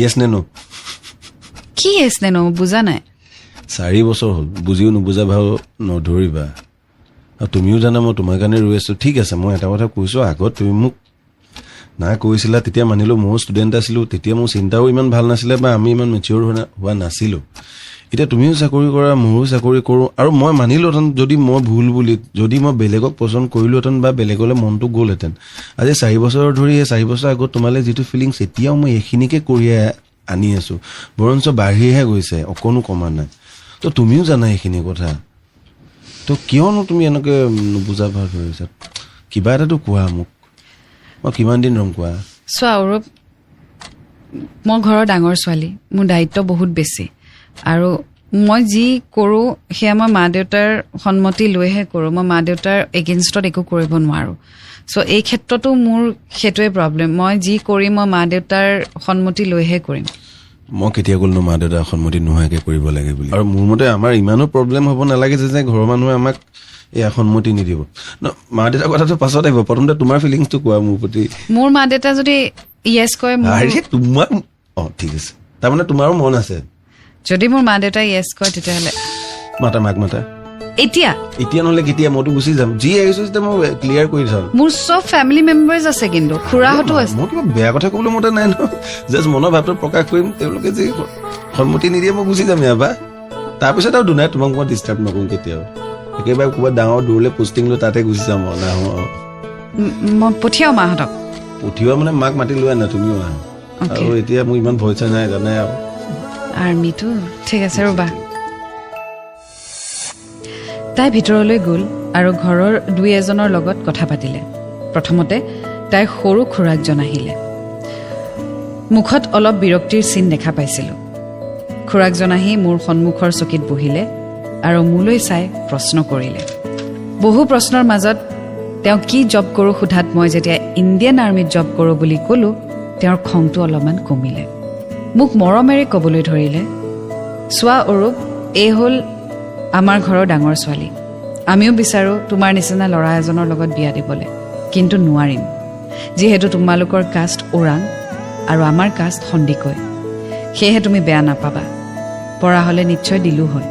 য়েছ নে নো কি য়েছ নে নো বুজা নাই 4 বছৰ হ'ল বুজিও নুবুজা ভাও নধৰিবা আৰু তুমিও জানা মই তোমাৰ কাৰণে ৰৈ আছোঁ ঠিক আছে মই এটা কথা কৈছোঁ আগত তুমি মোক না কৈছিলা তেতিয়া মানিলোঁ ময়ো ষ্টুডেণ্ট আছিলোঁ তেতিয়া মোৰ চিন্তাও ইমান ভাল নাছিলে বা আমি ইমান মেচিয়ৰ হোৱা নাছিলোঁ এতিয়া তুমিও চাকৰি কৰা ময়ো চাকৰি কৰোঁ আৰু মই মানিলোহেঁতেন যদি মই ভুল বুলি যদি মই বেলেগক পচন্দ কৰিলোহেঁতেন বা বেলেগলৈ মনটো গ'লহেঁতেন আজি 4 বছৰ ধৰি 4 বছৰ আগত তোমালৈ যিটো ফিলিংছ এতিয়াও মই এইখিনিকে কৰিয়ে আনি আছোঁ বৰঞ্চ বাঢ়িহে গৈছে অকণো কমা নাই তো তুমিও জানা এইখিনি কথা তো কিয়নো তুমি এনেকৈ নুবুজা ভাৱ ধৰিছা কিবা এটাতো কোৱা মোক মই কিমান দিন ৰম কোৱা চোৱা অৰূপ মই ঘৰৰ ডাঙৰ ছোৱালী মোৰ দায়িত্ব বহুত বেছি আৰু মই যি কৰোঁ সেয়া মই মা দেউতাৰ সন্মতি লৈহে কৰোঁ মই মা দেউতাৰ এগেইনষ্টত একো কৰিব নোৱাৰোঁ চ' এই ক্ষেত্ৰতো মোৰ সেইটোৱে প্ৰব্লেম মই যি কৰিম মই মা দেউতাৰ সন্মতি লৈহে কৰিম মই কেতিয়া ক'লো মা দেউতাৰ সন্মতি নোহোৱাকৈ কৰিব লাগে বুলি আৰু মোৰ মতে আমাৰ ইমানো প্ৰব্লেম হ'ব নালাগে যে ঘৰৰ মানুহে আমাক এয়া সন্মতি নিদিব মা দেউতাৰ কথাটো পাছত আহিব প্ৰথমতে তোমাৰ ফিলিংছটো কোৱা মোৰ প্ৰতি মোৰ মা দেউতা যদি য়েছ কয় তোমাৰ ঠিক আছে তাৰমানে তোমাৰো মন আছে যদি মোৰ মা দেউতাই য়েছ কয় তেতিয়াহ'লে মাতা মাক মাতা এতিয়া নহ'লে কেতিয়া মইতো গুচি যাম যি আহিছো তেতিয়া মই ক্লিয়াৰ কৰি চাম মোৰ চব ফেমিলি মেম্বাৰ্ছ আছে কিন্তু খুৰাহঁতো আছে মই কিবা বেয়া কথা ক'বলৈ মতে নাই ন জাষ্ট মনৰ ভাৱটো প্ৰকাশ কৰিম তেওঁলোকে যি সন্মতি নিদিয়ে মই গুচি যাম ইয়াৰ পৰা তাৰপিছত আৰু দুনাই তোমাক মই ডিষ্টাৰ্ব নকৰোঁ কেতিয়াও একেবাৰে ক'ৰবাত ডাঙৰ দূৰলৈ পষ্টিং লৈ তাতে গুচি যাম নাহোঁ মই পঠিয়াওঁ মাহঁতক পঠিওৱা মানে মাক মাতি লোৱা নাই তুমিও আহা আৰু এতিয়া মোৰ ইমান ভয় চয় নাই জানাই আৰু আৰ্মিটো ঠিক আছে ৰ'বা তাই ভিতৰলৈ গ'ল আৰু ঘৰৰ 2-এজনৰ লগত কথা পাতিলে প্ৰথমতে তাইৰ সৰু খুৰাকজন আহিলে মুখত অলপ বিৰক্তিৰ চিন দেখা পাইছিলোঁ খুৰাকজন আহি মোৰ সন্মুখৰ চকীত বহিলে আৰু মোলৈ চাই প্ৰশ্ন কৰিলে বহু প্ৰশ্নৰ মাজত তেওঁ কি জব কৰোঁ সোধাত মই যেতিয়া ইণ্ডিয়ান আৰ্মিত জব কৰোঁ বুলি ক'লোঁ তেওঁৰ খংটো অলপমান কমিলে মোক মৰমেৰে ক'বলৈ ধৰিলে চোৱা অৰূপ এই হ'ল আমাৰ ঘৰৰ ডাঙৰ ছোৱালী আমিও বিচাৰোঁ তোমাৰ নিচিনা ল'ৰা এজনৰ লগত বিয়া দিবলৈ কিন্তু নোৱাৰিম যিহেতু তোমালোকৰ কাষ্ট ওৰাং আৰু আমাৰ কাষ্ট সন্দিকৈ সেয়েহে তুমি বেয়া নাপাবা পৰা হ'লে নিশ্চয় দিলো হয়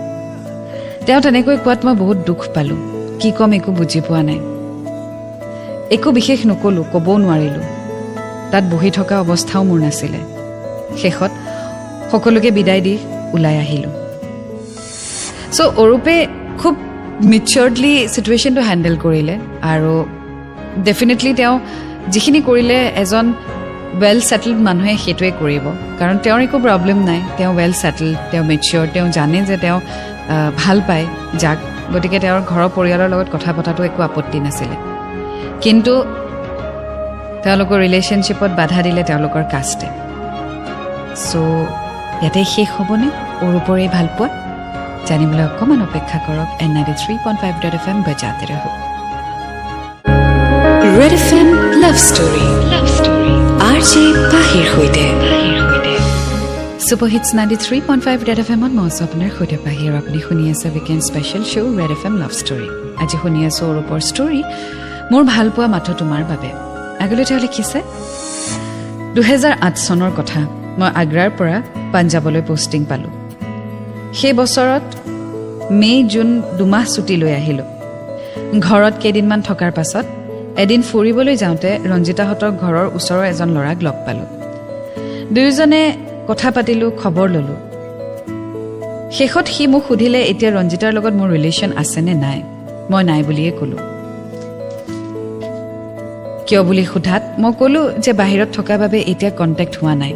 তেওঁ তেনেকৈ কোৱাত মই বহুত দুখ পালোঁ কি ক'ম একো বুজি পোৱা নাই একো বিশেষ নক'লোঁ ক'বও নোৱাৰিলোঁ তাত বহি থকা অৱস্থাও মোৰ নাছিলে শেষত সকলোকে বিদায় দি ওলাই আহিলোঁ চ' অৰূপে খুব মিচিয়ৰ্ডলি চিটুৱেশ্যনটো হেণ্ডেল কৰিলে আৰু ডেফিনেটলি তেওঁ যিখিনি কৰিলে এজন ৱেল ছেটেলড মানুহে সেইটোৱে কৰিব কাৰণ তেওঁৰ একো প্ৰব্লেম নাই তেওঁ ৱেল ছেটেলড তেওঁ মেচিয়ৰ তেওঁ জানে যে তেওঁ ভাল পায় যাক গতিকে তেওঁৰ ঘৰৰ পৰিয়ালৰ লগত কথা পতাটো একো আপত্তি নাছিলে কিন্তু তেওঁলোকৰ ৰিলেশ্যনশ্বিপত বাধা দিলে তেওঁলোকৰ কাষ্টে চ' ইয়াতে শেষ হ'বনে অৰূপৰ এই ভাল পোৱা জানিবলৈ অকণমান অপেক্ষা কৰক N93.5 বজাতে ৰহো red FM love story RJ পাহিৰ সৈতে ছুপাৰ হিটছ 93.5 ৰেড এফএমত মই আছোঁ আপোনাৰ সৈতে পাহিৰ আপুনি শুনি আছে weekend special show' red FM love story আজি শুনি আছোঁ অৰূপৰ ষ্টৰী মোৰ ভাল পোৱা মাথো তোমাৰ বাবে আগলৈ তেওঁ লিখিছে 2008 চনৰ কথা মই আগ্ৰাৰ পৰা পাঞ্জাৱলৈ পষ্টিং পালোঁ সেই বছৰত মে-জুন 2 মাহ ছুটী লৈ আহিলোঁ ঘৰত কেইদিনমান থকাৰ পাছত এদিন ফুৰিবলৈ যাওঁতে ৰঞ্জিতাহঁতৰ ঘৰৰ ওচৰৰ এজন ল'ৰাক লগ পালোঁ দুয়োজনে কথা পাতিলোঁ খবৰ ল'লোঁ শেষত সি মোক সুধিলে এতিয়া ৰঞ্জিতাৰ লগত মোৰ ৰিলেশ্যন আছেনে নাই মই নাই বুলিয়ে ক'লোঁ কিয় বুলি সোধাত মই ক'লোঁ যে বাহিৰত থকাৰ বাবে এতিয়া কণ্টেক্ট হোৱা নাই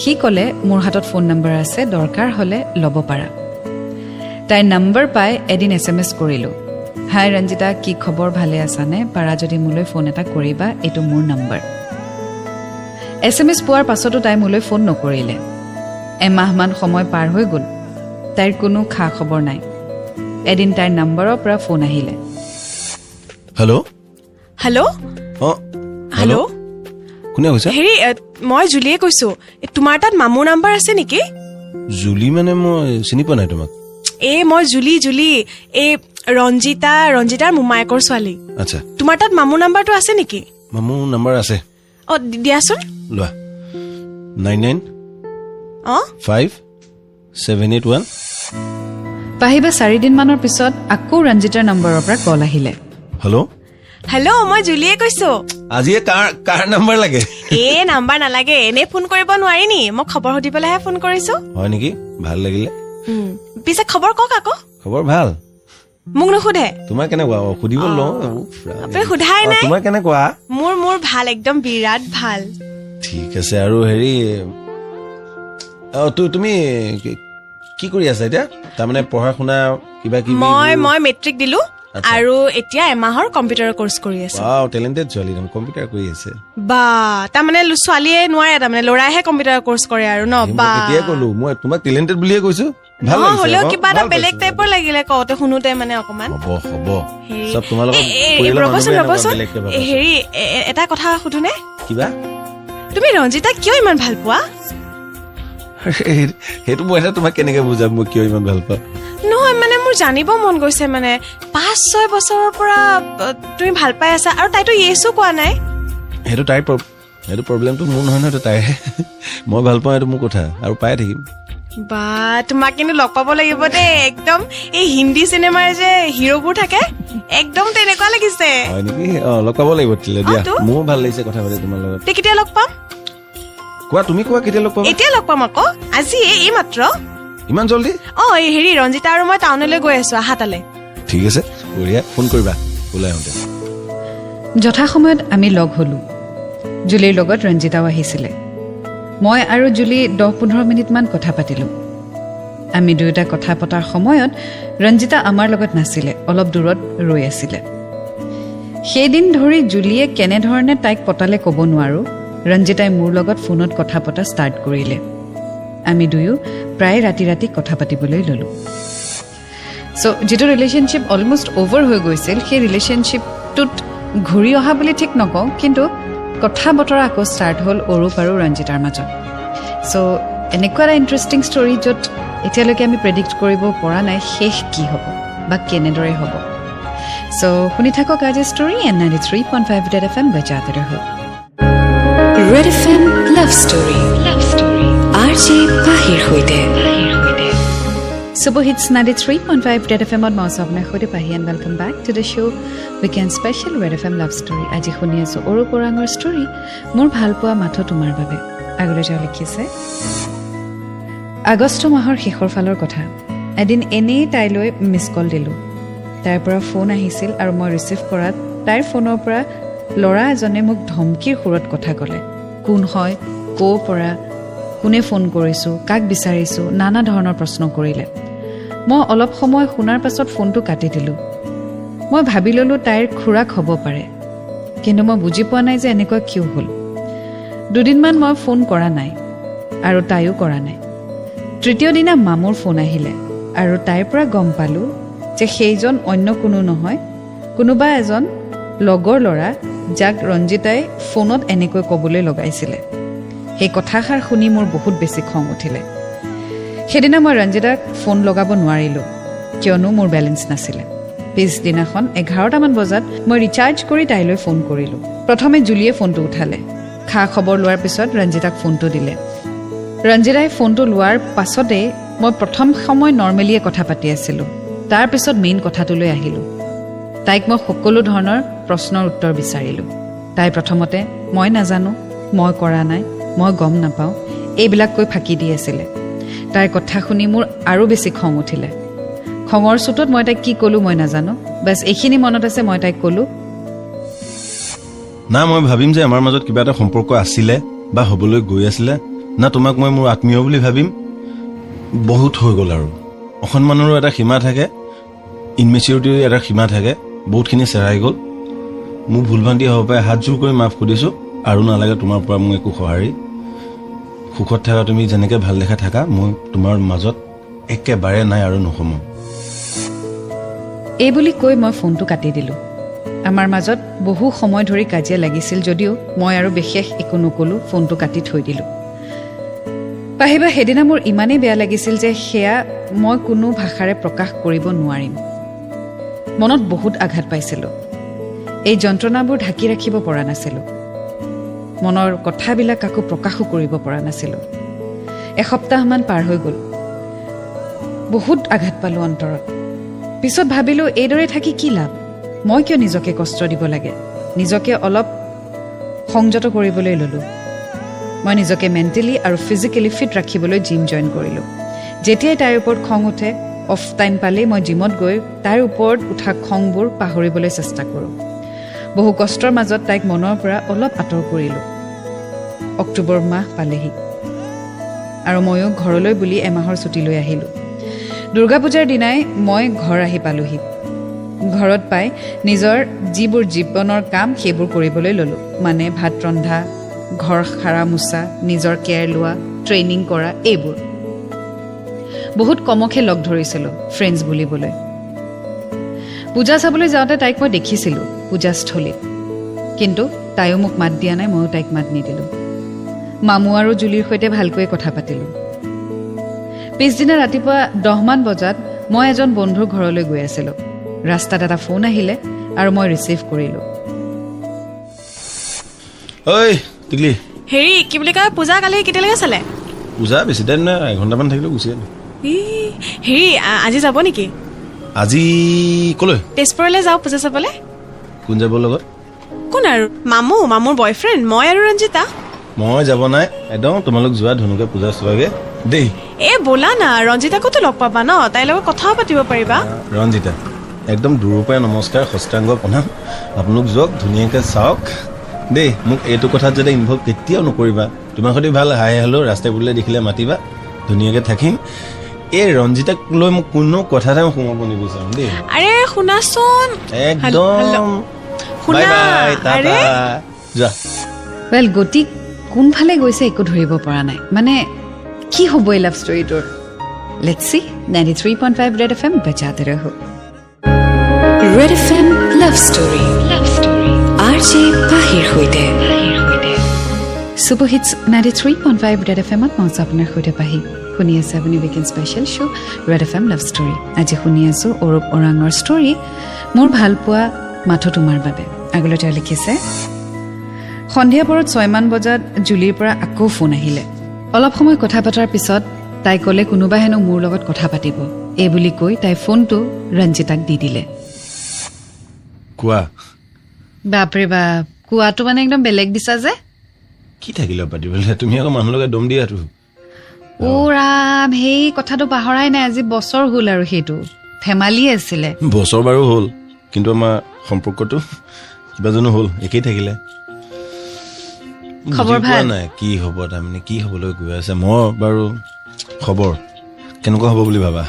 সি ক'লে মোৰ হাতত ফোন নম্বৰ আছে দৰকাৰ হ'লে ল'ব পাৰা তাইৰ নম্বৰ পাই এদিন SMS কৰিলোঁ হাই ৰঞ্জিতা কি খবৰ ভালে আছানে পাৰা যদি মোলৈ ফোন এটা কৰিবা এইটো মোৰ নম্বৰ SMS পোৱাৰ পাছতো তাই মোলৈ ফোন নকৰিলে এমাহমান সময় পাৰ হৈ গ'ল তাইৰ কোনো খা খবৰ নাই এদিন তাইৰ নম্বৰৰ পৰা ফোন আহিলে হেল্ল' হেল্ল' হেল্ল' কোনে কৈছে হেৰি মই জুলিয়ে কৈছো তোমাৰ তাত মামুৰ নাম্বাৰ আছে নেকি জুলি মানে মই চিনি পোৱা নাই তোমাক মই জুলি এই ৰঞ্জিতাৰ মোমায়েকৰ ছোৱালী আচ্ছা তোমাৰ তাত মামুৰ নাম্বাৰটো আছে নেকি মামুৰ নাম্বাৰ আছে দিয়াচোন লোৱা 99 5781 পাহিবা 4 দিনমানৰ পিছত আকৌ ৰঞ্জিতাৰ নম্বৰৰ পৰা কল আহিলে হেল্ল' মই জুলিয়ে কৈছো আজি কাৰ নাম্বাৰ লাগে নাম্বাৰ নালাগে এনে ফোন কৰিব নোৱাৰি নি মই খবৰ সুধিবলৈহে ফোন কৰিছো হয় নেকি ভাল লাগিলে পিছে খবৰ কওক আকৌ খবৰ ভাল মোক নুসুধে তোমাৰ কেনেকুৱা সুধিব লওঁ আপুনি সোধাই নাই তোমাৰ কেনেকুৱা মোৰ ভাল একদম বিৰাট ভাল ঠিক আছে আৰু হেৰি তুমি কি কৰি আছা এতিয়া তাৰমানে পঢ়া শুনা কিবা কিবি মই মেট্ৰিক দিলো আৰু এতিয়া এমাহৰ কম্পিউটাৰৰ কোৰ্চ কৰি আছো ৱাও টেলেন্টেড ছোৱালী কম্পিউটাৰ কৰি আছে বা তাৰমানে ছোৱালীয়ে নোৱাৰে তাৰমানে ল'ৰাইহে কম্পিউটাৰ কোৰ্চ কৰে আৰু ন বা কেতিয়া ক'লো মই তোমাক টেলেন্টেড বুলিয়ে কৈছো ভাল লাগিছে হ'লেও কিবা এটা বেলেগ টাইপৰ লাগিলে কওঁতে শুনোতে মানে অকমান হ'ব সব তোমাৰ লগত ৰ'বচোন হেৰি এটা কথা সুধোনে কিবা তুমি ৰঞ্জিতাক কিয় ইমান ভাল পোৱা সেইটো মই তোমাক কেনেকে বুজাম মই কিয় ইমান ভাল পাওঁ নহয় মানে মোৰ জানিব মন গৈছে মানে 5-6 বছৰৰ পৰা তুমি ভাল পাই আছা আৰু তাইতো ইয়েছো কোৱা নাই সেইটো তাইৰ সেইটো প্ৰব্লেমটো মোৰ নহয় নহয় তাইহে মই ভাল পাওঁ এইটো মোৰ কথা আৰু পাই থাকিম বা তোমাক কিন্তু লগ পাব লাগিব দেই একদম এই হিন্দী চিনেমাৰ যে হিৰোবোৰ থাকে একদম তেনেকুৱা লাগিছে হয় নেকি লগ পাব লাগিব তেতিয়া দিয়া মোৰ ভাল লাগিছে কথা পাতি তোমাৰ লগত তে কেতিয়া লগ পাম কোৱা তুমি কোৱা কেতিয়া লগ পাবা এতিয়া লগ পাম আকৌ আজি এই মাত্ৰ ইমান জলদি এই হেৰি ৰঞ্জিতা আৰু মই টাউনলৈ গৈ আছো আহা তালে ঠিক আছে বঢ়িয়া ফোন কৰিবা ওলাই আহোঁতে যথাসময়ত আমি লগ হলো জুলিৰ লগত ৰঞ্জিতাও আহিছিলে মই আৰু জুলি 10-15 মিনিটমান কথা পাতিলোঁ আমি দুয়োটা কথা পতাৰ সময়ত ৰঞ্জিতা আমাৰ লগত নাছিলে অলপ দূৰত ৰৈ আছিলে সেইদিন ধৰি জুলিয়ে কেনেধৰণে তাইক পতালে ক'ব নোৱাৰোঁ ৰঞ্জিতাই মোৰ লগত ফোনত কথা পতা ষ্টাৰ্ট কৰিলে আমি দুয়ো প্ৰায় ৰাতি কথা পাতিবলৈ ল'লোঁ চ' যিটো ৰিলেশ্যনশ্বিপ অলমষ্ট অভাৰ হৈ গৈছিল সেই ৰিলেশ্যনশ্বিপটোত ঘূৰি অহা বুলি ঠিক নকওঁ কিন্তু কথা বতৰা আকৌ ষ্টাৰ্ট হ'ল অৰূপ আৰু ৰঞ্জিতাৰ মাজত চ' এনেকুৱা এটা ইণ্টাৰেষ্টিং ষ্টৰী য'ত এতিয়ালৈকে আমি প্ৰেডিক্ট কৰিব পৰা নাই শেষ কি হ'ব বা কেনেদৰে হ'ব চ' শুনি থাকক আজি ষ্টৰী এণ্ড 93.5 ৰেড FM বজাতে ৰহো red FM love story RJ পাহিৰ সৈতে Super Hits 93.5 Red FM on Mouse of Nakhode Pahi and welcome back to the show Weekend Special Red FM Love Story. Aji khuni aso Oru Porangor story Mor bhal poa matho tumar babe. Agole jao likhise Agosto mahor shekhor falor kotha. Edin enei tailoi miss call dilu. Tar pora phone ahisil aru moi receive korat tar phoneor pora lora ejone muk dhomkir khurot kotha kole. Kun hoy ko pora কোনে phone কৰিছো কাক বিচাৰিছো নানা ধৰণৰ প্ৰশ্ন কৰিলে মই অলপ সময় শুনাৰ পাছত ফোনটো কাটি দিলো মই ভাবি ললো তাইৰ খুৰাক হ'ব পাৰে কিন্তু মই বুজি পোৱা নাই যে এনেকুৱা কিয় হ'ল দুদিনমান মই ফোন কৰা নাই আৰু তাইও কৰা নাই তৃতীয় দিনা মামুৰ ফোন আহিলে আৰু তাইৰ পৰা গম পালো যে সেইজন অন্য কোনো নহয় কোনোবা এজন লগৰ ল'ৰা যাক ৰঞ্জিতাই ফোনত এনেকৈ ক'বলৈ লগাইছিলে সেই কথাষাৰ শুনি মোৰ বহুত বেছি খং উঠিলে সেদিনা মই ৰঞ্জিতাক ফোন লগাব নোৱাৰিলোঁ কিয়নো মোৰ বেলেন্স নাছিলে পিছদিনাখন 11টা মান বজাত মই ৰিচাৰ্জ কৰি তাইলৈ ফোন কৰিলোঁ প্ৰথমে জুলিয়ে ফোনটো উঠালে খা খবৰ লোৱাৰ পিছত ৰঞ্জিতাক ফোনটো দিলে ৰঞ্জিতাই ফোনটো লোৱাৰ পাছতে মই প্ৰথম সময় নৰ্মেলিয়ে কথা পাতি আছিলোঁ তাৰ পিছত মেইন কথাটোলৈ আহিলোঁ তাইক মই সকলো ধৰণৰ প্ৰশ্নৰ উত্তৰ বিচাৰিলোঁ তাই প্ৰথমতে মই নাজানো মই কৰা নাই মই গম নাপাওঁ এইবিলাক কৈ ফাঁকি দি আছিলে তাইৰ কথা শুনি মোৰ আৰু বেছি খং উঠিলে খঙৰ চুটত মই তাইক কি ক'লো মই নাজানো বাছ এইখিনি মনত আছে মই তাইক ক'লো না মই ভাবিম যে আমাৰ মাজত কিবা এটা সম্পৰ্ক আছিলে বা হ'বলৈ গৈ আছিলে না তোমাক মই মোৰ আত্মীয় বুলি ভাবিম বহুত হৈ গ'ল আৰু অসন্মানৰো এটা সীমা থাকে ইনমেচিউৰিটিৰ এটা সীমা থাকে বহুতখিনি চেৰাই গ'ল মোৰ ভুল ভ্ৰান্তি হ'ব পাৰে হাত জোৰ কৰি মাফ কৰিছোঁ আৰু নালাগে তোমাৰ পৰা মোক একো সঁহাৰি সুখত থাকা তুমি যেনেকৈ ভাল দেখা থাকা মই তোমাৰ মাজত একেবাৰে নাই আৰু নসমাম এই বুলি কৈ মই ফোনটো কাটি দিলোঁ আমাৰ মাজত বহু সময় ধৰি কাজিয়া লাগিছিল যদিও মই আৰু বিশেষ একো নকলোঁ ফোনটো কাটি থৈ দিলোঁ পাহিবা সেইদিনা মোৰ ইমানেই বেয়া লাগিছিল যে সেয়া মই কোনো ভাষাৰে প্ৰকাশ কৰিব নোৱাৰিম মনত বহুত আঘাত পাইছিলোঁ এই যন্ত্ৰণাবোৰ ঢাকি ৰাখিব পৰা নাছিলোঁ মনৰ কথাবিলাক কাকো প্ৰকাশো কৰিব পৰা নাছিলোঁ এসপ্তাহমান পাৰ হৈ গ'ল বহুত আঘাত পালোঁ অন্তৰত পিছত ভাবিলোঁ এইদৰে থাকি কি লাভ মই কিয় নিজকে কষ্ট দিব লাগে নিজকে অলপ সংযত কৰিবলৈ ল'লোঁ মই নিজকে মেণ্টেলি আৰু ফিজিকেলি ফিট ৰাখিবলৈ জিম জইন কৰিলোঁ যেতিয়াই তাইৰ ওপৰত খং উঠে অফ টাইম পালেই মই জিমত গৈ তাইৰ ওপৰত উঠা খংবোৰ পাহৰিবলৈ চেষ্টা কৰোঁ। বহু কষ্টৰ মাজত তাইক মনৰ পৰা অলপ আঁতৰ কৰিলোঁ। অক্টোবৰ মাহ পালেহি আৰু ময়ো ঘৰলৈ বুলি এমাহৰ ছুটী লৈ আহিলোঁ। দুৰ্গা পূজাৰ দিনাই মই ঘৰ আহি পালোহি। ঘৰত পাই নিজৰ যিবোৰ জীৱনৰ কাম সেইবোৰ কৰিবলৈ ল'লোঁ, মানে ভাত ৰন্ধা, ঘৰ সাৰা মোচা, নিজৰ কেয়াৰ লোৱা, ট্ৰেইনিং কৰা, এইবোৰ। বহুত কমকহে লগ ধৰিছিলোঁ ফ্ৰেণ্ডছ বুলিবলৈ। পূজা চাবলৈ যাওঁতে তাইক মই দেখিছিলোঁ পূজাস্থলীত, কিন্তু তাইও মোক মাত দিয়া নাই, ময়ো তাইক মাত নিদিলোঁ। মামু আৰু জুলিৰ সৈতে ভালকৈ কথা পাতিলোঁ। পিছদিনা ৰাতিপুৱা 10 মান বজাত মই এজন বন্ধুৰ ঘৰলৈ গৈ আছিলোঁ। ৰাস্তাত এটা ফোন আহিলে আৰু মই ৰিচিভ কৰিলোঁ। ঐ টিকলি, হেৰি কি বুলি কয়, পূজা কালি কেতিয়ালৈকে চালে? পূজা বেছি টাইম নাই, এঘণ্টামান থাকিলে গুচি আহিলোঁ। হেৰি আজি যাব নেকি? আজি ক'লৈ? তেজপুৰলৈ যাওঁ পূজা চাবলৈ। কোন যাব লগত? কোন আৰু? মামুৰ বয়ফ্ৰেণ্ড, মই আৰু ৰঞ্জিতা। মই যাব নাই, একদম তোমালোক যোৱা ধুনুকে পূজা চোৱাগে দেই। ব'লা না, ৰঞ্জিতাকোতো লগ পাবা ন, তাইৰ লগত কথাও পাতিব পাৰিবা। ৰঞ্জিতা, একদম দূৰৰ পৰাই নমস্কাৰ, সষ্টাংগ প্ৰণাম। আপোনালোক যাওক, ধুনীয়াকৈ চাওক দেই। মোক এইটো কথাত যাতে ইনভলভ কেতিয়াও নকৰিবা। তোমাৰ সৈতে ভাল হাই হেল্ল' ৰাস্তাই পদূলি দেখিলে মাতিবা, ধুনীয়াকৈ থাকিম। এই ৰঞ্জিতাক লৈ মোক কোনো কথা এটা সোমাব নিবিচাৰোঁ দেই। আৰে শুনাচোন, একদম বাই বাই, টাটা, যোৱা। ৱেল, গতি কোনফালে গৈছে একো ধৰিব পৰা নাই। মানে কি হ'ব এই লাভ ষ্টৰীটোৰ? Let's see. 93.5 ৰেড FM বজাতে ৰহো। Red FM love story RJ পাহিৰ সৈতে। ছুপাৰ হিটছ 93.5 ৰেড FMত মই আপোনাৰ সৈতে পাহি। শুনি আছে আপুনি weekend special show' red FM love story. আজি শুনি আছোঁ অৰূপ ওৰাঙৰ ষ্টৰী, মোৰ ভালপোৱা মাথো তোমাৰ বাবে। আগলৈ তেওঁ লিখিছে, সন্ধিয়া পৰত 6 মান বজাত জুলিৰ পৰা আকৌ ফোন আহিলে। অলপ সময় কথা পতাৰ পিছত তাই ক'লে কোনোবা হেনো মোৰ লগত কথা পাতিব। এই বুলি কৈ তাই ফোনটো ৰঞ্জিতাক দি দিলে। কোৱা। বাপৰে বাপ, কোৱাটো মানে একদম বেলেগ দিছা যে। কি থাকিলে পাতিবলৈ? তুমি আকৌ মানুহ লগাই দম দিয়াতো। ৰাম, সেই কথাটো পাহৰাই নাই। আজি বছৰ হ'ল আৰু সেইটো ধেমালি আছিলে। বছৰ বাৰু হ'ল, কিন্তু আমাৰ সম্পৰ্কটো কিবা জানো হ'ল, একেই থাকিলে। খবৰ ভাল নাই? কি হ'ব তাৰমানে, কি হ'বলৈ গৈ আছে? মই বাৰু খবৰ কেনেকুৱা হ'ব বুলি ভাবা?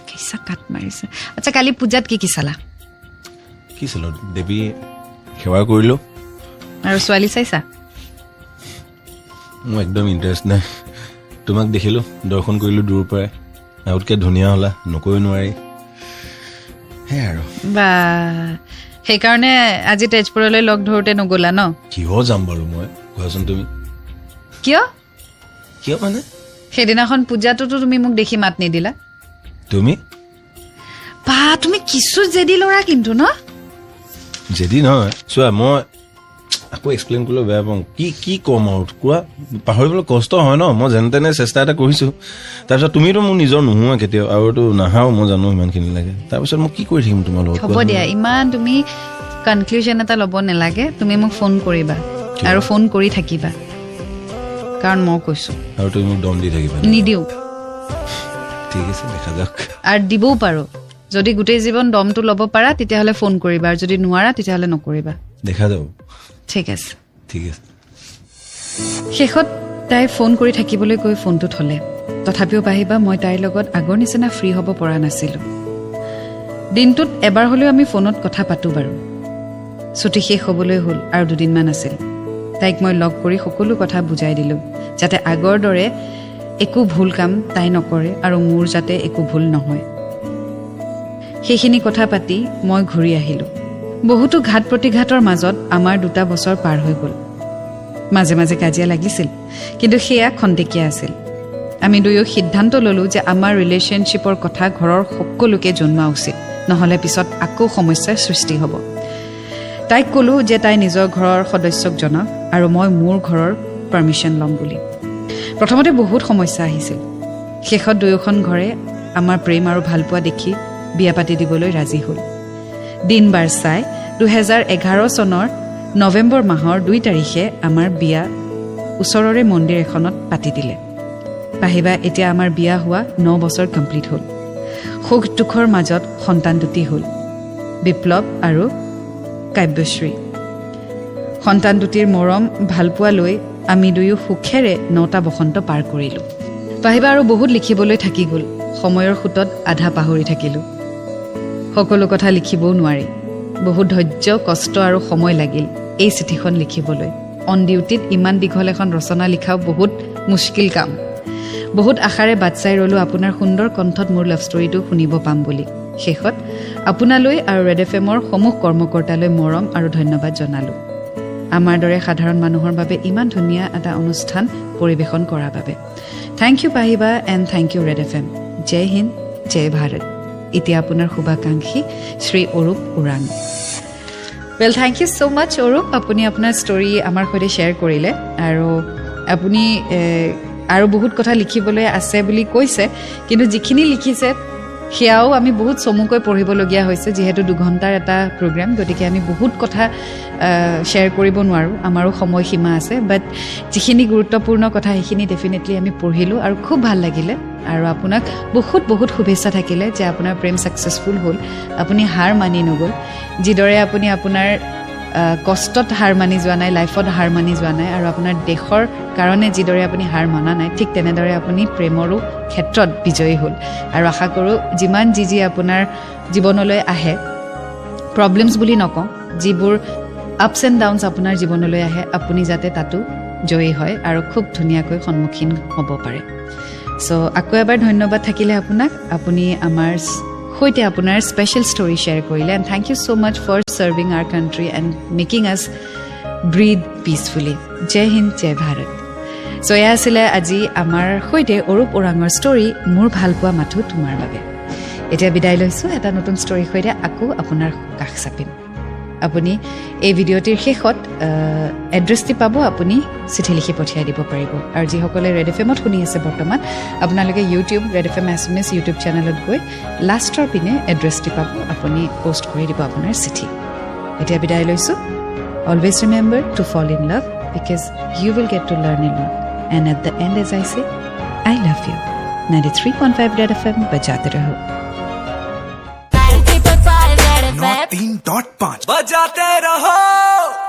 কেঁচা কাট মাৰিছে। আচ্ছা, কালি পূজাত কি কি চালা? কি চালো? দেৱী সেৱা কৰিলোঁ। আৰু ছোৱালী চাইছা? মোৰ একদম ইণ্টাৰেষ্ট নাই। তোমাক দেখিলোঁ, দৰ্শন কৰিলোঁ দূৰৰ পৰাই, আগতকৈ ধুনীয়া হ'লা, নকৈ নোৱাৰি। সেয়াই আৰু। বা, সেইকাৰণে আজি তেজপুৰলৈ লগ ধৰোঁতে নগ'লা ন? কিয় যাম বাৰু মই, কোৱাচোন তুমি? কিয় মানে? সেইদিনাখন পূজাটোতো তুমি মোক দেখি মাত নিদিলা। তুমি বা, তুমি কিছু জেদি ল'ৰা কিন্তু ন? যদি নহয়, চোৱা, মই আকৌ এক্সপ্লেইন কৰিলেও বেয়া পাওঁ। কি ক'ম আৰু, কোৱা। পাহৰিবলৈ কষ্ট হয় ন। মই যেনে তেনে চেষ্টা এটা কৰিছোঁ। তাৰপিছত তুমিতো মোৰ নিজৰ নোহোৱা কেতিয়াও, আৰুতো নাহাও, মই জানো ইমানখিনি লাগে। তাৰপিছত মই কি কৰি থাকিম তোমাৰ লগত? হ'ব দিয়া, ইমান তুমি কনক্লুজন এটা ল'ব নালাগে। তুমি মোক ফোন কৰিবা আৰু ফোন কৰি থাকিবা, কাৰণ মই কৈছোঁ। আৰু তুমি মোক দম দি থাকিবা? নিদিওঁ। ঠিক আছে, দেখা যাওক। আৰু দিবও পাৰোঁ। যদি গোটেই জীৱন দমটো ল'ব পাৰা তেতিয়াহ'লে ফোন কৰিবা, আৰু যদি নোৱাৰা তেতিয়াহ'লে নকৰিবা। দেখা যাব। ঠিক আছে। ঠিক আছে। শেষত তাই ফোন কৰি থাকিবলৈ কৈ ফোনটো থ'লে। তথাপিও পাহিবা, মই তাইৰ লগত আগৰ নিচিনা ফ্ৰী হ'ব পৰা নাছিলোঁ। দিনটোত এবাৰ হ'লেও আমি ফোনত কথা পাতোঁ বাৰু। ছুটী শেষ হ'বলৈ হ'ল আৰু 2 দিনমান আছিল। তাইক মই লগ কৰি সকলো কথা বুজাই দিলোঁ, যাতে আগৰ দৰে একো ভুল কাম তাই নকৰে আৰু মোৰ যাতে একো ভুল নহয়। সেইখিনি কথা পাতি মই ঘূৰি আহিলোঁ। বহুতো ঘাত প্ৰতিঘাতৰ মাজত আমাৰ 2 বছৰ পাৰ হৈ গ'ল। মাজে মাজে কাজিয়া লাগিছিল, কিন্তু সেয়া খন্তেকীয়া আছিল। আমি দুয়ো সিদ্ধান্ত ল'লোঁ যে আমাৰ ৰিলেশ্যনশ্বিপৰ কথা ঘৰৰ সকলোকে জনোৱা উচিত, নহ'লে পিছত আকৌ সমস্যাৰ সৃষ্টি হ'ব। তাইক ক'লোঁ যে তাই নিজৰ ঘৰৰ সদস্যক জনাওক আৰু মই মোৰ ঘৰৰ পাৰ্মিশ্যন ল'ম বুলি। প্ৰথমতে বহুত সমস্যা আহিছিল। শেষত দুয়োখন ঘৰে আমাৰ প্ৰেম আৰু ভালপোৱা দেখি বিয়া পাতি দিবলৈ ৰাজি হ'ল। দিন বাৰ চাই 2011 চনৰ নৱেম্বৰ মাহৰ 2 তাৰিখে আমাৰ বিয়া ওচৰৰে মন্দিৰ এখনত পাতি দিলে। পাহিবা এতিয়া আমাৰ বিয়া হোৱা 9 বছৰ কমপ্লিট হ'ল সুখ দুখৰ মাজত সন্তান দুটি হ'ল বিপ্লৱ আৰু কাব্যশ্ৰী সন্তান দুটিৰ মৰম ভালপোৱা লৈ আমি দুয়ো সুখেৰে 9টা বসন্ত পাৰ কৰিলোঁ পাহিবা আৰু বহুত লিখিবলৈ থাকি গ'ল সময়ৰ খুঁটত আধা পাহৰি থাকিলোঁ সকলো কথা লিখিবও নোৱাৰি বহুত ধৈৰ্য কষ্ট আৰু সময় লাগিল এই চিঠিখন লিখিবলৈ অন ডিউটিত ইমান দীঘল এখন ৰচনা লিখাও বহুত মুস্কিল কাম বহুত আশাৰে বাট চাই ৰ'লোঁ আপোনাৰ সুন্দৰ কণ্ঠত মোৰ লাভ ষ্টৰীটো শুনিব পাম বুলি শেষত আপোনালৈ আৰু ৰেড এফএমৰ সমূহ কৰ্মকৰ্তালৈ মৰম আৰু ধন্যবাদ জনালোঁ আমাৰ দৰে সাধাৰণ মানুহৰ বাবে ইমান ধুনীয়া এটা অনুষ্ঠান পৰিৱেশন কৰাৰ বাবে থেংক ইউ পাহিবা and thank you red FM জয় হিন্দ জয় ভাৰত এতিয়া আপোনাৰ শুভাকাংক্ষী Shri Arup Orang well thank you so' much Arup আপুনি আপোনাৰ ষ্টৰী আমাৰ সৈতে শ্বেয়াৰ কৰিলে আৰু আপুনি আৰু বহুত কথা লিখিবলৈ আছে বুলি কৈছে কিন্তু যিখিনি লিখিছে সেয়াও আমি বহুত চমুকৈ পঢ়িবলগীয়া হৈছে যিহেতু 2 ঘণ্টাৰ এটা প্ৰগ্ৰাম গতিকে আমি বহুত কথা শ্বেয়াৰ কৰিব নোৱাৰোঁ আমাৰো সময়সীমা আছে বাট যিখিনি গুৰুত্বপূৰ্ণ কথা সেইখিনি ডেফিনেটলি আমি পঢ়িলোঁ আৰু খুব ভাল লাগিলে আৰু আপোনাক বহুত বহুত শুভেচ্ছা থাকিলে যে আপোনাৰ প্ৰেম ছাকচেছফুল হ'ল আপুনি হাৰ মানি নগ'ল যিদৰে আপুনি আপোনাৰ কষ্টত হাৰ মানি যোৱা নাই লাইফত হাৰ মানি যোৱা নাই আৰু আপোনাৰ দেশৰ কাৰণে যিদৰে আপুনি হাৰ মানা নাই ঠিক তেনেদৰে আপুনি প্ৰেমৰো ক্ষেত্ৰত বিজয়ী হ'ল আৰু আশা কৰোঁ যিমান যি আপোনাৰ জীৱনলৈ আহে প্ৰব্লেমছ বুলি নকওঁ যিবোৰ আপছ এণ্ড ডাউনছ আপোনাৰ জীৱনলৈ আহে আপুনি যাতে তাতো জয়ী হয় আৰু খুব ধুনীয়াকৈ সন্মুখীন হ'ব পাৰে চ' আকৌ এবাৰ ধন্যবাদ থাকিলে আপোনাক আপুনি আমাৰ সৈতে আপোনাৰ স্পেচিয়েল ষ্টৰী শ্বেয়াৰ কৰিলে and thank you so' much for serving our country and making us breathe peacefully জয় হিন্দ জয় ভাৰত চ' এয়া আছিলে আজি আমাৰ সৈতে অৰূপ ওৰাঙৰ ষ্টৰী মোৰ ভালপোৱা মাথো তোমাৰ বাবে এতিয়া বিদায় লৈছোঁ এটা নতুন ষ্টৰীৰ সৈতে আকৌ আপোনাৰ কাষ চাপিম আপুনি এই ভিডিঅ'টিৰ শেষত এড্ৰেছটি পাব আপুনি চিঠি লিখি পঠিয়াই দিব পাৰিব আৰু যিসকলে ৰেড এফএমত শুনি আছে বৰ্তমান আপোনালোকে YouTube red FM SMS YouTube চেনেলত গৈ লাষ্টৰ পিনে এড্ৰেছটি পাব আপুনি পষ্ট কৰি দিব আপোনাৰ চিঠি এতিয়া বিদায় লৈছোঁ always remember to fall in love because you will get to learn a lot and at the end as I say I love you 93.5 red FM बजाते रहो 3.5 बजाते रहो